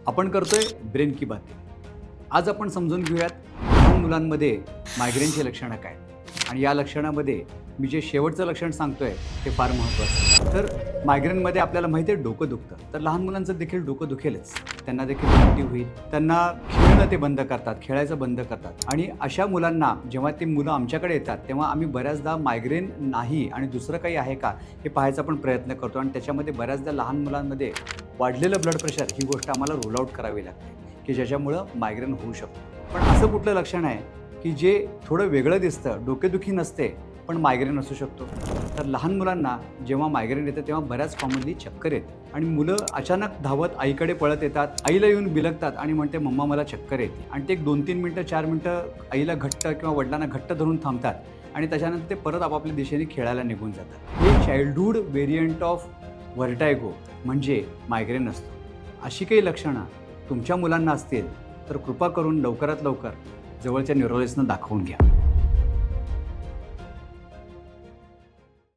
आपण करतोय ब्रेन की बात. आज आपण समजून घेऊयात लहान मुलांमध्ये मायग्रेनची लक्षणं काय आणि या लक्षणामध्ये मी जे शेवटचं लक्षण सांगतोय ते फार महत्त्वाचं. तर मायग्रेनमध्ये आपल्याला माहिती आहे डोकं दुखतं, तर लहान मुलांचं देखील डोकं दुखेलच. त्यांना देखील उलटी होईल, त्यांना खेळणं ते बंद करतात, खेळायचं बंद करतात. आणि अशा मुलांना जेव्हा ते मुलं आमच्याकडे येतात तेव्हा आम्ही बऱ्याचदा मायग्रेन नाही आणि दुसरं काही आहे का हे पाहायचा पण प्रयत्न करतो. आणि त्याच्यामध्ये बऱ्याचदा लहान मुलांमध्ये वाढलेलं ब्लड प्रेशर ही गोष्ट आम्हाला रूल आउट करावी लागते की ज्याच्यामुळं मायग्रेन होऊ शकतो. पण असं कुठलं लक्षण आहे की जे थोडं वेगळं दिसतं, डोकेदुखी नसते पण मायग्रेन असू शकतो? तर लहान मुलांना जेव्हा मायग्रेन येतं तेव्हा बऱ्याच कॉमनली चक्कर येते आणि मुलं अचानक धावत आईकडे पळत येतात, आईला येऊन बिलगतात आणि म्हणते मम्मा मला चक्कर येते. आणि ते 2-3 मिनटं 4 मिनटं आईला घट्ट किंवा वडिलांना घट्ट धरून थांबतात आणि त्याच्यानंतर ते परत आपापल्या दिशेने खेळायला निघून जातात. हे चाइल्डहूड व्हेरियंट ऑफ व्हर्टायगो म्हणजे मायग्रेन असतो. अशी काही लक्षणं तुमच्या मुलांना असतील तर कृपा करून लवकरात लवकर जवळच्या न्यूरोलॉजिस्टना दाखवून घ्या.